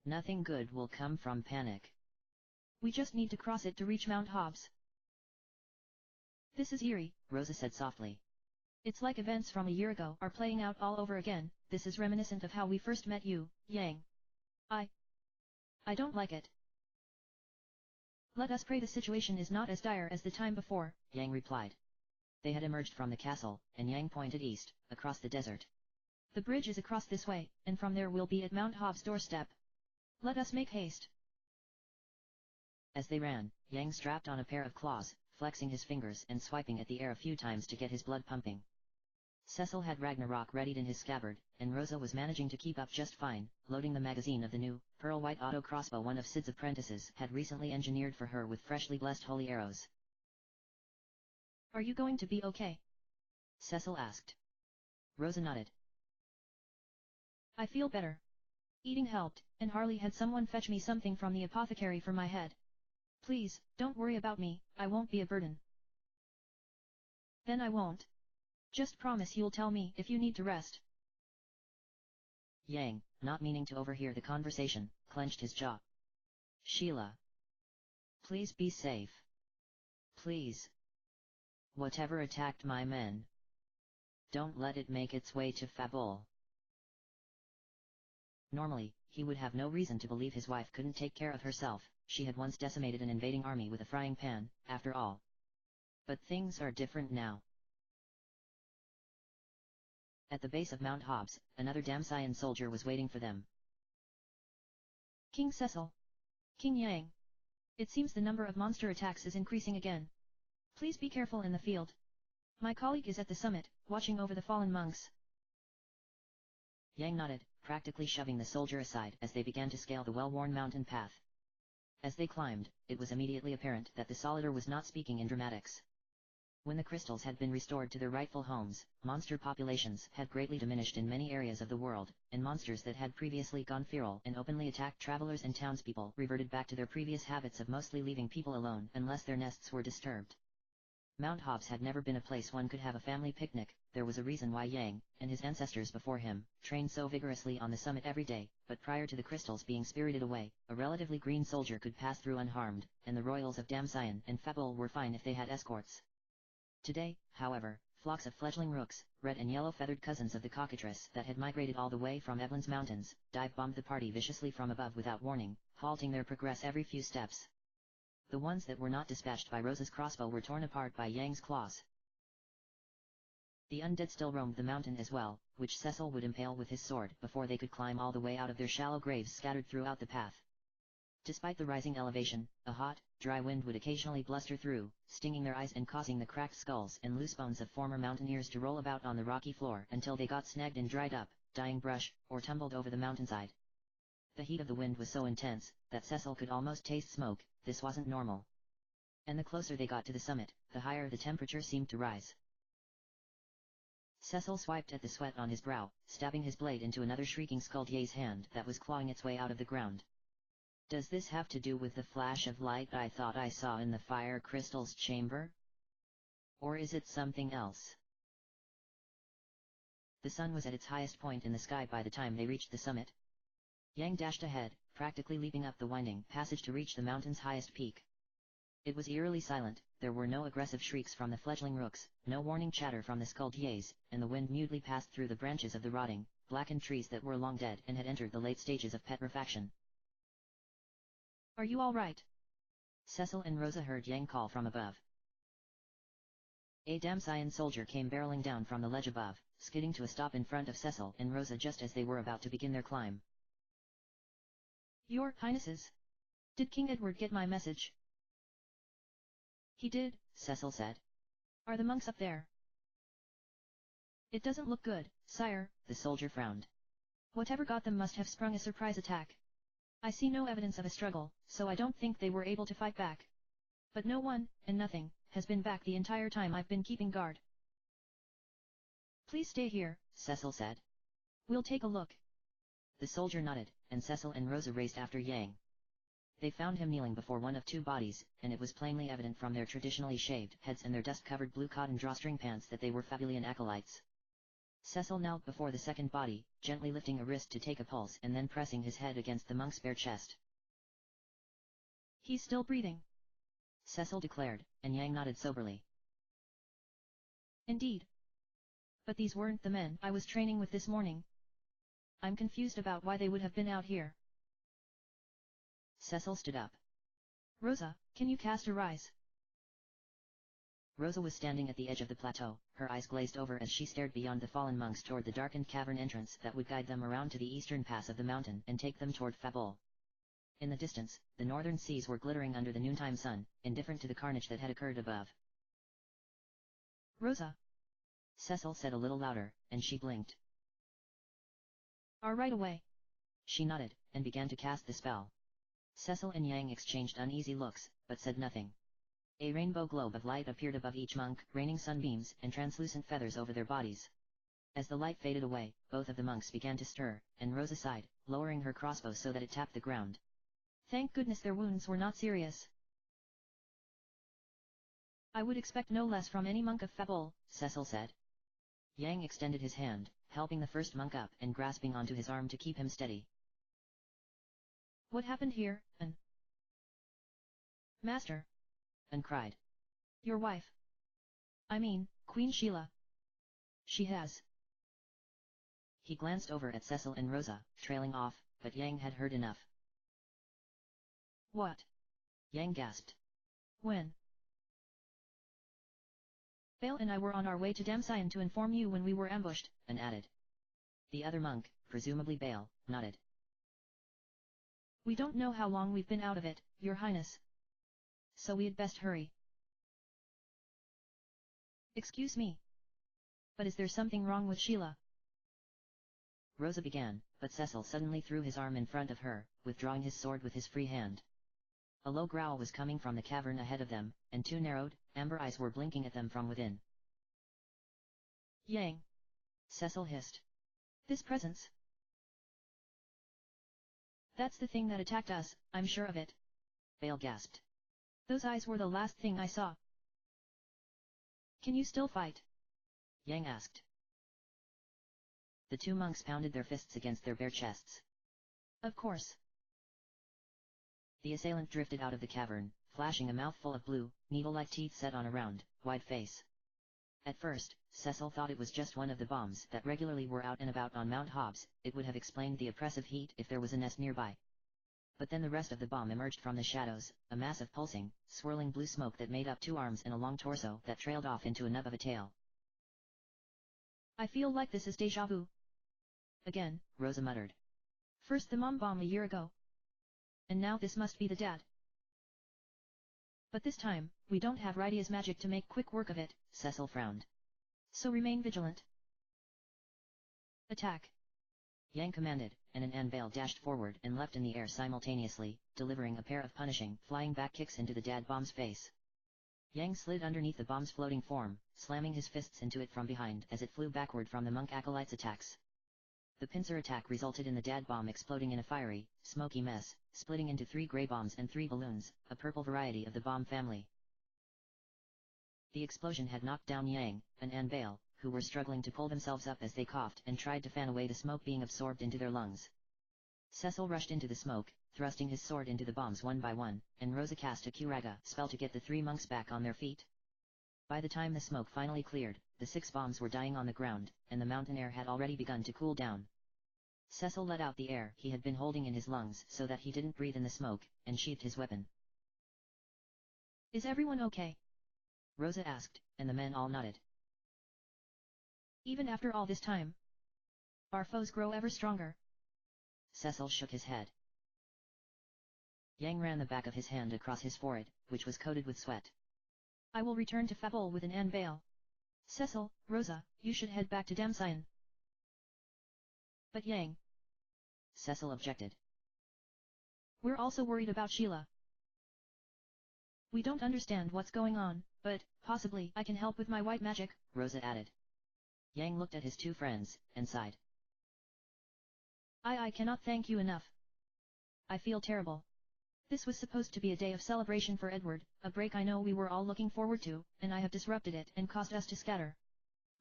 Nothing good will come from panic. We just need to cross it to reach Mount Hobbs. This is eerie, Rosa said softly. It's like events from a year ago are playing out all over again. This is reminiscent of how we first met you, Yang. I don't like it. Let us pray the situation is not as dire as the time before, Yang replied. They had emerged from the castle, and Yang pointed east, across the desert. The bridge is across this way, and from there we'll be at Mount Hobbs' doorstep. Let us make haste. As they ran, Yang strapped on a pair of claws, flexing his fingers and swiping at the air a few times to get his blood pumping. Cecil had Ragnarok readied in his scabbard, and Rosa was managing to keep up just fine, loading the magazine of the new, pearl-white auto crossbow one of Sid's apprentices had recently engineered for her with freshly blessed holy arrows. Are you going to be okay? Cecil asked. Rosa nodded. I feel better. Eating helped, and Harley had someone fetch me something from the apothecary for my head. Please, don't worry about me, I won't be a burden. Then I won't. Just promise you'll tell me if you need to rest. Yang, not meaning to overhear the conversation, clenched his jaw. Sheila. Please be safe. Please. Whatever attacked my men. Don't let it make its way to Fable. Normally, he would have no reason to believe his wife couldn't take care of herself. She had once decimated an invading army with a frying pan, after all. But things are different now. At the base of Mount Hobbs, another Damsien soldier was waiting for them. King Cecil. King Yang. It seems the number of monster attacks is increasing again. Please be careful in the field. My colleague is at the summit, watching over the fallen monks. Yang nodded, practically shoving the soldier aside as they began to scale the well-worn mountain path. As they climbed, it was immediately apparent that the Solider was not speaking in dramatics. When the crystals had been restored to their rightful homes, monster populations had greatly diminished in many areas of the world, and monsters that had previously gone feral and openly attacked travelers and townspeople reverted back to their previous habits of mostly leaving people alone unless their nests were disturbed. Mount Hobbs had never been a place one could have a family picnic. There was a reason why Yang, and his ancestors before him, trained so vigorously on the summit every day, but prior to the crystals being spirited away, a relatively green soldier could pass through unharmed, and the royals of Damsien and Fable were fine if they had escorts. Today, however, flocks of fledgling rooks, red and yellow-feathered cousins of the cockatrice that had migrated all the way from Evelyn's mountains, dive-bombed the party viciously from above without warning, halting their progress every few steps. The ones that were not dispatched by Rosa's crossbow were torn apart by Yang's claws. The undead still roamed the mountain as well, which Cecil would impale with his sword before they could climb all the way out of their shallow graves scattered throughout the path. Despite the rising elevation, a hot, dry wind would occasionally bluster through, stinging their eyes and causing the cracked skulls and loose bones of former mountaineers to roll about on the rocky floor until they got snagged in dried up, dying brush, or tumbled over the mountainside. The heat of the wind was so intense, that Cecil could almost taste smoke. This wasn't normal. And the closer they got to the summit, the higher the temperature seemed to rise. Cecil swiped at the sweat on his brow, stabbing his blade into another shrieking Skuldye's hand that was clawing its way out of the ground. Does this have to do with the flash of light I thought I saw in the fire crystal's chamber? Or is it something else? The sun was at its highest point in the sky by the time they reached the summit. Yang dashed ahead, practically leaping up the winding passage to reach the mountain's highest peak. It was eerily silent. There were no aggressive shrieks from the fledgling rooks, no warning chatter from the Skuldye's, and the wind mutely passed through the branches of the rotting, blackened trees that were long dead and had entered the late stages of petrifaction. Are you all right? Cecil and Rosa heard Yang call from above. A Damsian soldier came barreling down from the ledge above, skidding to a stop in front of Cecil and Rosa just as they were about to begin their climb. Your Highnesses? Did King Edward get my message? He did, Cecil said. Are the monks up there? It doesn't look good, sire, the soldier frowned. Whatever got them must have sprung a surprise attack. I see no evidence of a struggle, so I don't think they were able to fight back. But no one, and nothing, has been back the entire time I've been keeping guard. Please stay here, Cecil said. We'll take a look. The soldier nodded, and Cecil and Rosa raced after Yang. They found him kneeling before one of two bodies, and it was plainly evident from their traditionally shaved heads and their dust-covered blue cotton drawstring pants that they were Fabulian acolytes. Cecil knelt before the second body, gently lifting a wrist to take a pulse and then pressing his head against the monk's bare chest. He's still breathing, Cecil declared, and Yang nodded soberly. Indeed. But these weren't the men I was training with this morning. I'm confused about why they would have been out here. Cecil stood up. Rosa, can you cast a rise? Rosa was standing at the edge of the plateau, her eyes glazed over as she stared beyond the fallen monks toward the darkened cavern entrance that would guide them around to the eastern pass of the mountain and take them toward Fabul. In the distance, the northern seas were glittering under the noontime sun, indifferent to the carnage that had occurred above. Rosa, Cecil said a little louder, and she blinked. Right away. She nodded, and began to cast the spell. Cecil and Yang exchanged uneasy looks, but said nothing. A rainbow globe of light appeared above each monk, raining sunbeams and translucent feathers over their bodies. As the light faded away, both of the monks began to stir, and Rosa sighed, lowering her crossbow so that it tapped the ground. Thank goodness their wounds were not serious. I would expect no less from any monk of Fabul, Cecil said. Yang extended his hand, helping the first monk up and grasping onto his arm to keep him steady. What happened here, An? Master? An cried. Your wife. I mean, Queen Sheila. She has. He glanced over at Cecil and Rosa, trailing off, but Yang had heard enough. What? Yang gasped. When? Bale and I were on our way to Damsian to inform you when we were ambushed, An added. The other monk, presumably Bale, nodded. We don't know how long we've been out of it, Your Highness. So we'd best hurry. Excuse me. But is there something wrong with Sheila? Rosa began, but Cecil suddenly threw his arm in front of her, withdrawing his sword with his free hand. A low growl was coming from the cavern ahead of them, and two narrowed, amber eyes were blinking at them from within. Yang! Cecil hissed. This presence? That's the thing that attacked us, I'm sure of it. Bale gasped. Those eyes were the last thing I saw. Can you still fight? Yang asked. The two monks pounded their fists against their bare chests. Of course. The assailant drifted out of the cavern, flashing a mouthful of blue, needle-like teeth set on a round, wide face. At first, Cecil thought it was just one of the bombs that regularly were out and about on Mount Hobbs. It would have explained the oppressive heat if there was a nest nearby. But then the rest of the bomb emerged from the shadows, a mass of pulsing, swirling blue smoke that made up two arms and a long torso that trailed off into a nub of a tail. I feel like this is déjà vu. Again, Rosa muttered. First the mom bomb a year ago. and now this must be the dad. But this time, we don't have Rydia's magic to make quick work of it, Cecil frowned. So remain vigilant. Attack! Yang commanded, and an Anvil dashed forward and leapt in the air simultaneously, delivering a pair of punishing, flying back kicks into the dad bomb's face. Yang slid underneath the bomb's floating form, slamming his fists into it from behind as it flew backward from the monk acolyte's attacks. The pincer attack resulted in the dad bomb exploding in a fiery, smoky mess, splitting into 3 grey bombs and 3 balloons, a purple variety of the bomb family. The explosion had knocked down Yang, and Anvil, who were struggling to pull themselves up as they coughed and tried to fan away the smoke being absorbed into their lungs. Cecil rushed into the smoke, thrusting his sword into the bombs one by one, and Rosa cast a Curaga spell to get the 3 monks back on their feet. By the time the smoke finally cleared, the 6 bombs were dying on the ground, and the mountain air had already begun to cool down. Cecil let out the air he had been holding in his lungs so that he didn't breathe in the smoke, and sheathed his weapon. Is everyone okay? Rosa asked, and the men all nodded. Even after all this time, our foes grow ever stronger. Cecil shook his head. Yang ran the back of his hand across his forehead, which was coated with sweat. I will return to Fabul with an Anvil. Cecil, Rosa, you should head back to Damcyan. But Yang, Cecil objected. We're also worried about Sheila. We don't understand what's going on, but, possibly I can help with my white magic, Rosa added. Yang looked at his 2 friends, and sighed. I cannot thank you enough. I feel terrible. This was supposed to be a day of celebration for Edward, a break I know we were all looking forward to, and I have disrupted it and caused us to scatter.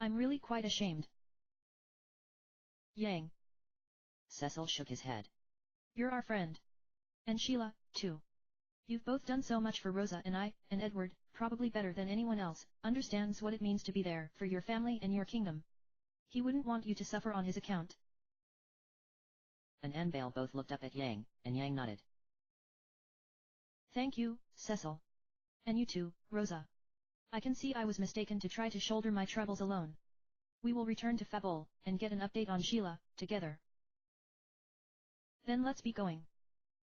I'm really quite ashamed. Yang. Cecil shook his head. You're our friend. And Sheila, too. You've both done so much for Rosa and I, and Edward, probably better than anyone else, understands what it means to be there for your family and your kingdom. He wouldn't want you to suffer on his account. And Anvil both looked up at Yang, and Yang nodded. Thank you, Cecil. And you too, Rosa. I can see I was mistaken to try to shoulder my troubles alone. We will return to Fabul, and get an update on Sheila, together. Then let's be going.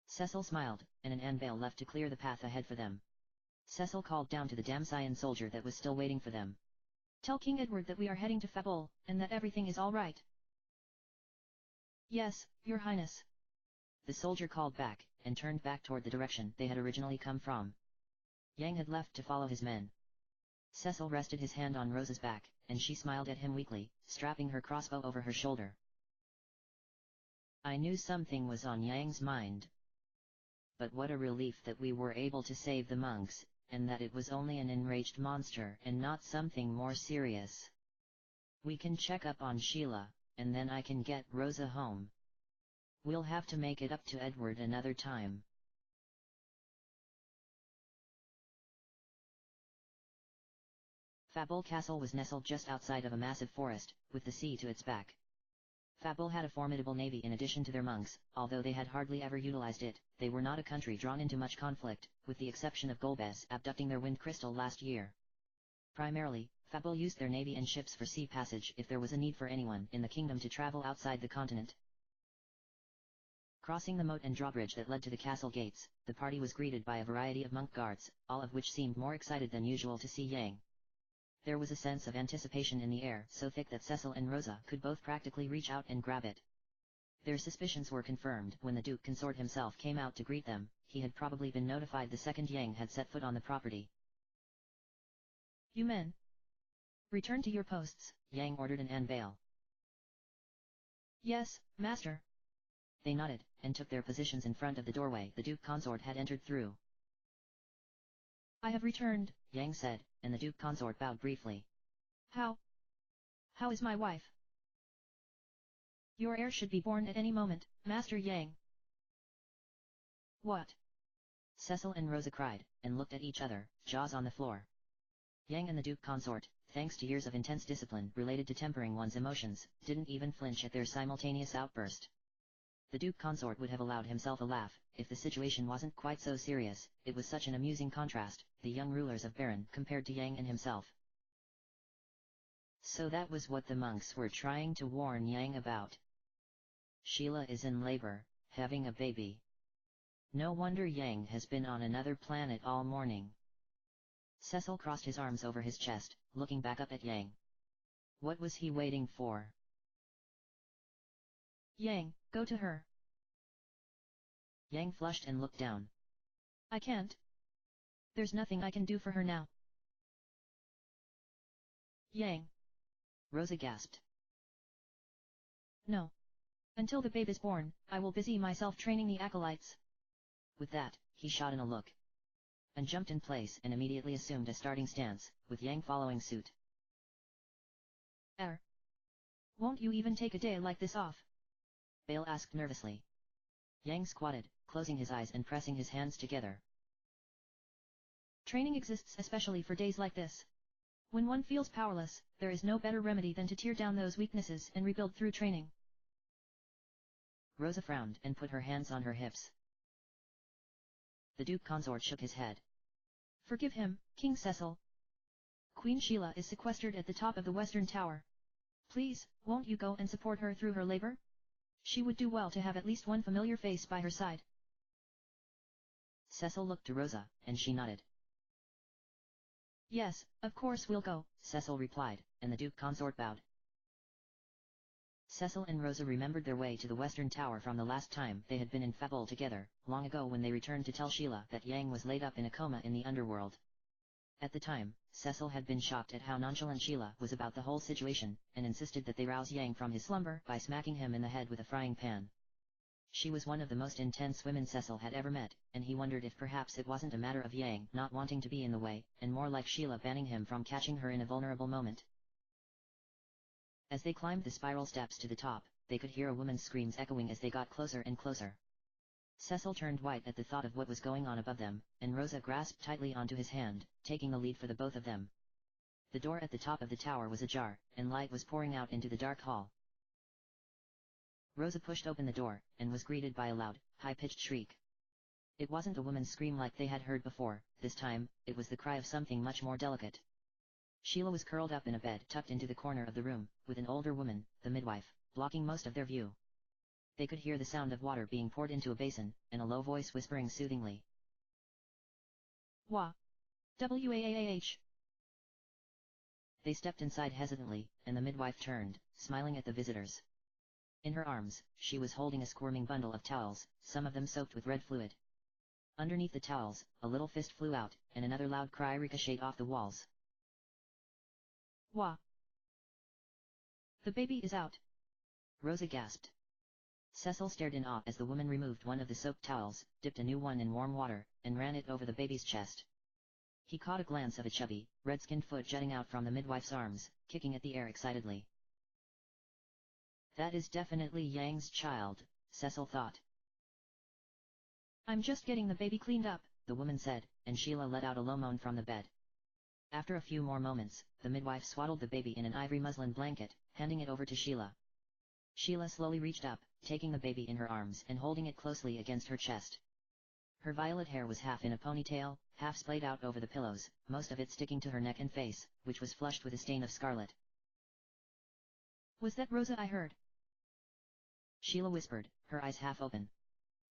Cecil smiled, and an Anvil left to clear the path ahead for them. Cecil called down to the Damcyan soldier that was still waiting for them. Tell King Edward that we are heading to Fabul, and that everything is all right. Yes, Your Highness. The soldier called back, and turned back toward the direction they had originally come from. Yang had left to follow his men. Cecil rested his hand on Rosa's back, and she smiled at him weakly, strapping her crossbow over her shoulder. I knew something was on Yang's mind. But what a relief that we were able to save the monks, and that it was only an enraged monster and not something more serious. We can check up on Sheila, and then I can get Rosa home. We'll have to make it up to Edward another time. Fabul Castle was nestled just outside of a massive forest, with the sea to its back. Fabul had a formidable navy in addition to their monks, although they had hardly ever utilized it. They were not a country drawn into much conflict, with the exception of Golbez abducting their wind crystal last year. Primarily, Fabul used their navy and ships for sea passage if there was a need for anyone in the kingdom to travel outside the continent. Crossing the moat and drawbridge that led to the castle gates, the party was greeted by a variety of monk guards, all of which seemed more excited than usual to see Yang. There was a sense of anticipation in the air so thick that Cecil and Rosa could both practically reach out and grab it. Their suspicions were confirmed when the Duke Consort himself came out to greet them. He had probably been notified the second Yang had set foot on the property. You men. Return to your posts, Yang ordered an Anvil. Yes, Master. They nodded, and took their positions in front of the doorway the Duke Consort had entered through. I have returned, Yang said, and the Duke Consort bowed briefly. How is my wife? Your heir should be born at any moment, Master Yang. What? Cecil and Rosa cried, and looked at each other, jaws on the floor. Yang and the Duke Consort, thanks to years of intense discipline related to tempering one's emotions, didn't even flinch at their simultaneous outburst. The Duke Consort would have allowed himself a laugh, if the situation wasn't quite so serious. It was such an amusing contrast, the young rulers of Baron compared to Yang and himself. So that was what the monks were trying to warn Yang about. Sheila is in labor, having a baby. No wonder Yang has been on another planet all morning. Cecil crossed his arms over his chest, looking back up at Yang. What was he waiting for? Yang, go to her. Yang flushed and looked down. I can't. There's nothing I can do for her now. Yang. Rosa gasped. No. Until the babe is born, I will busy myself training the acolytes. With that, he shot in a look. And jumped in place and immediately assumed a starting stance, with Yang following suit. Won't you even take a day like this off? Bale asked nervously. Yang squatted, closing his eyes and pressing his hands together. Training exists especially for days like this. When one feels powerless, there is no better remedy than to tear down those weaknesses and rebuild through training. Rosa frowned and put her hands on her hips. The Duke Consort shook his head. Forgive him, King Cecil. Queen Sheila is sequestered at the top of the Western Tower. Please, won't you go and support her through her labor? She would do well to have at least one familiar face by her side. Cecil looked to Rosa, and she nodded. Yes, of course we'll go, Cecil replied, and the Duke Consort bowed. Cecil and Rosa remembered their way to the Western Tower from the last time they had been in Fabul together, long ago when they returned to tell Sheila that Yang was laid up in a coma in the underworld. At the time, Cecil had been shocked at how nonchalant Sheila was about the whole situation, and insisted that they rouse Yang from his slumber by smacking him in the head with a frying pan. She was one of the most intense women Cecil had ever met, and he wondered if perhaps it wasn't a matter of Yang not wanting to be in the way, and more like Sheila banning him from catching her in a vulnerable moment. As they climbed the spiral steps to the top, they could hear a woman's screams echoing as they got closer and closer. Cecil turned white at the thought of what was going on above them, and Rosa grasped tightly onto his hand, taking the lead for the both of them. The door at the top of the tower was ajar, and light was pouring out into the dark hall. Rosa pushed open the door, and was greeted by a loud, high-pitched shriek. It wasn't a woman's scream like they had heard before, this time, it was the cry of something much more delicate. Sheila was curled up in a bed tucked into the corner of the room, with an older woman, the midwife, blocking most of their view. They could hear the sound of water being poured into a basin, and a low voice whispering soothingly. Wah. Waah. They stepped inside hesitantly, and the midwife turned, smiling at the visitors. In her arms, she was holding a squirming bundle of towels, some of them soaked with red fluid. Underneath the towels, a little fist flew out, and another loud cry ricocheted off the walls. Wah. The baby is out. Rosa gasped. Cecil stared in awe as the woman removed one of the soaked towels, dipped a new one in warm water, and ran it over the baby's chest. He caught a glance of a chubby, red-skinned foot jutting out from the midwife's arms, kicking at the air excitedly. That is definitely Yang's child, Cecil thought. I'm just getting the baby cleaned up, the woman said, and Sheila let out a low moan from the bed. After a few more moments, the midwife swaddled the baby in an ivory muslin blanket, handing it over to Sheila. Sheila slowly reached up, taking the baby in her arms and holding it closely against her chest. Her violet hair was half in a ponytail, half splayed out over the pillows, most of it sticking to her neck and face, which was flushed with a stain of scarlet. Was that Rosa I heard? Sheila whispered, her eyes half open.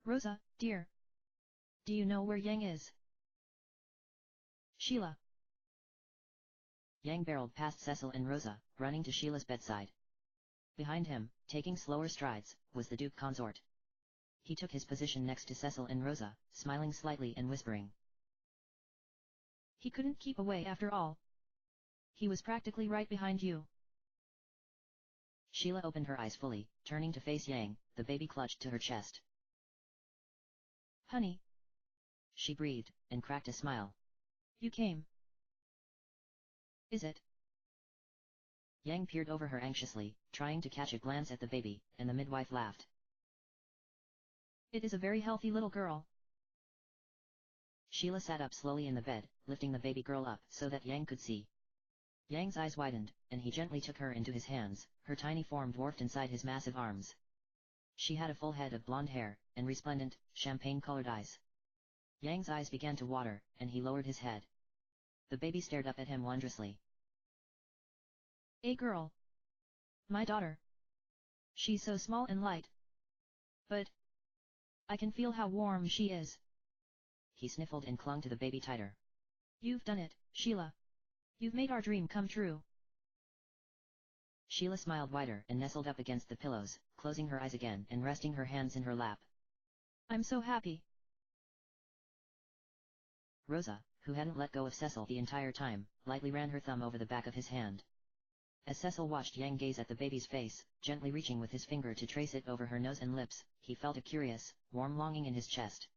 Rosa, dear. Do you know where Yang is? Sheila. Yang barreled past Cecil and Rosa, running to Sheila's bedside. Behind him, taking slower strides, was the Duke Consort. He took his position next to Cecil and Rosa, smiling slightly and whispering. He couldn't keep away after all. He was practically right behind you. Sheila opened her eyes fully, turning to face Yang, the baby clutched to her chest. Honey. She breathed, and cracked a smile. You came. Is it? Yang peered over her anxiously, trying to catch a glance at the baby, and the midwife laughed. It is a very healthy little girl. Sheila sat up slowly in the bed, lifting the baby girl up so that Yang could see. Yang's eyes widened, and he gently took her into his hands, her tiny form dwarfed inside his massive arms. She had a full head of blonde hair, and resplendent, champagne-colored eyes. Yang's eyes began to water, and he lowered his head. The baby stared up at him wondrously. A girl. My daughter. She's so small and light. But I can feel how warm she is. He sniffled and clung to the baby tighter. You've done it, Sheila. You've made our dream come true. Sheila smiled wider and nestled up against the pillows, closing her eyes again and resting her hands in her lap. I'm so happy. Rosa, who hadn't let go of Cecil the entire time, lightly ran her thumb over the back of his hand. As Cecil watched Yang gaze at the baby's face, gently reaching with his finger to trace it over her nose and lips, he felt a curious, warm longing in his chest.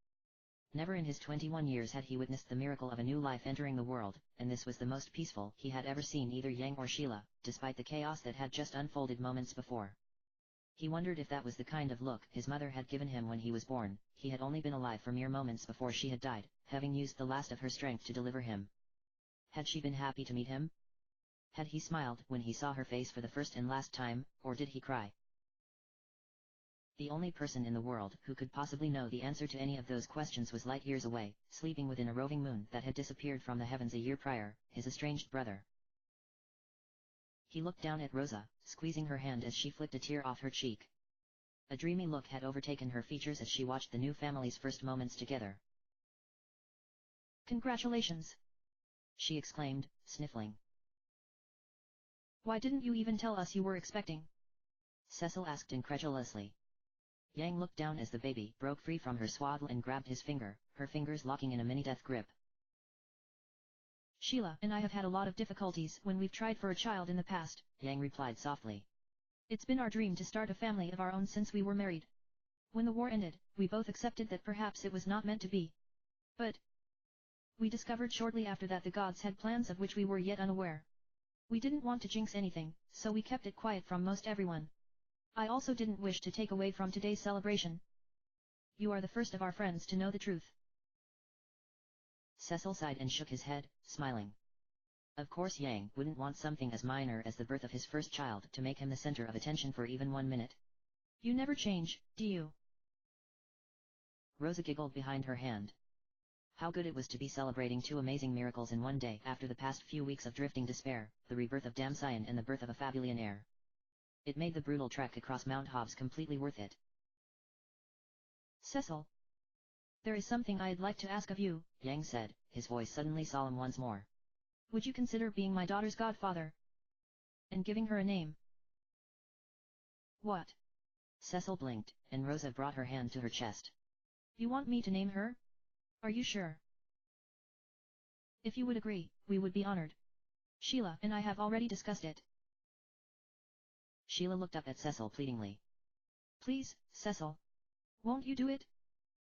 Never in his 21 years had he witnessed the miracle of a new life entering the world, and this was the most peaceful he had ever seen either Yang or Sheila, despite the chaos that had just unfolded moments before. He wondered if that was the kind of look his mother had given him when he was born. He had only been alive for mere moments before she had died, having used the last of her strength to deliver him. Had she been happy to meet him? Had he smiled when he saw her face for the first and last time, or did he cry? The only person in the world who could possibly know the answer to any of those questions was light years away, sleeping within a roving moon that had disappeared from the heavens a year prior, his estranged brother. He looked down at Rosa, squeezing her hand as she flicked a tear off her cheek. A dreamy look had overtaken her features as she watched the new family's first moments together. Congratulations! She exclaimed, sniffling. Why didn't you even tell us you were expecting? Cecil asked incredulously. Yang looked down as the baby broke free from her swaddle and grabbed his finger, her fingers locking in a mini-death grip. Sheila and I have had a lot of difficulties when we've tried for a child in the past, Yang replied softly. It's been our dream to start a family of our own since we were married. When the war ended, we both accepted that perhaps it was not meant to be. But we discovered shortly after that the gods had plans of which we were yet unaware. We didn't want to jinx anything, so we kept it quiet from most everyone. I also didn't wish to take away from today's celebration. You are the first of our friends to know the truth. Cecil sighed and shook his head, smiling. Of course Yang wouldn't want something as minor as the birth of his first child to make him the center of attention for even 1 minute. You never change, do you? Rosa giggled behind her hand. How good it was to be celebrating 2 amazing miracles in one day after the past few weeks of drifting despair, the rebirth of Damsian and the birth of a Fabulian heir. It made the brutal trek across Mount Hobbs completely worth it. Cecil, there is something I'd like to ask of you, Yang said, his voice suddenly solemn once more. Would you consider being my daughter's godfather? And giving her a name? What? Cecil blinked, and Rosa brought her hand to her chest. You want me to name her? Are you sure? If you would agree, we would be honored. Sheila and I have already discussed it. Sheila looked up at Cecil pleadingly. Please, Cecil. Won't you do it?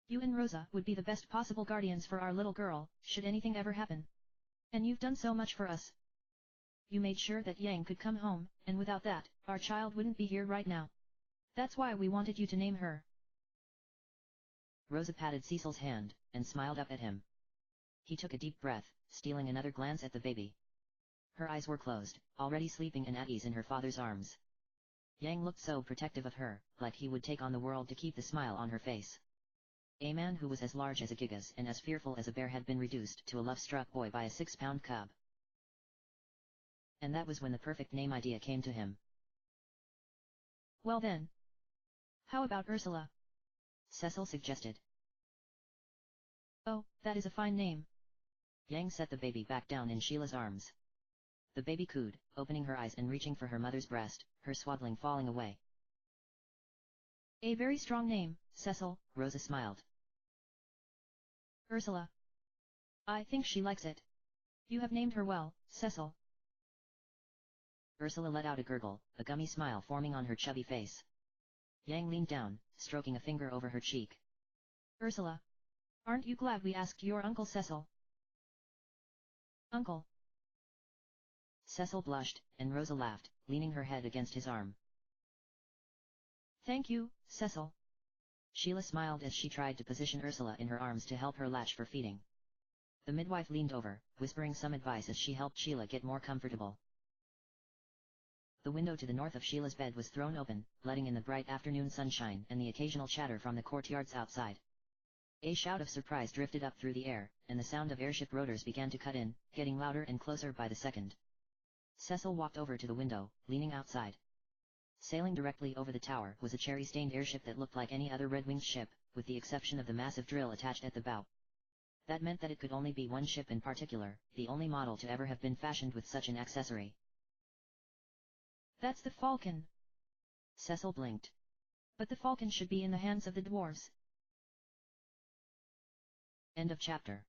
You and Rosa would be the best possible guardians for our little girl, should anything ever happen. And you've done so much for us. You made sure that Yang could come home, and without that, our child wouldn't be here right now. That's why we wanted you to name her. Rosa patted Cecil's hand, and smiled up at him. He took a deep breath, stealing another glance at the baby. Her eyes were closed, already sleeping and at ease in her father's arms. Yang looked so protective of her, like he would take on the world to keep the smile on her face. A man who was as large as a gigas and as fearful as a bear had been reduced to a love-struck boy by a 6-pound cub. And that was when the perfect name idea came to him. Well then. How about Ursula? Cecil suggested. Oh, that is a fine name. Yang set the baby back down in Sheila's arms. The baby cooed, opening her eyes and reaching for her mother's breast, her swaddling falling away. A very strong name, Cecil, Rosa smiled. Ursula. I think she likes it. You have named her well, Cecil. Ursula let out a gurgle, a gummy smile forming on her chubby face. Yang leaned down, stroking a finger over her cheek. Ursula. Aren't you glad we asked your Uncle Cecil? Uncle. Cecil blushed, and Rosa laughed, leaning her head against his arm. Thank you, Cecil. Sheila smiled as she tried to position Ursula in her arms to help her latch for feeding. The midwife leaned over, whispering some advice as she helped Sheila get more comfortable. The window to the north of Sheila's bed was thrown open, letting in the bright afternoon sunshine and the occasional chatter from the courtyards outside. A shout of surprise drifted up through the air, and the sound of airship rotors began to cut in, getting louder and closer by the second. Cecil walked over to the window, leaning outside. Sailing directly over the tower was a cherry-stained airship that looked like any other red-winged ship, with the exception of the massive drill attached at the bow. That meant that it could only be one ship in particular, the only model to ever have been fashioned with such an accessory. That's the Falcon. Cecil blinked. But the Falcon should be in the hands of the dwarves. End of chapter.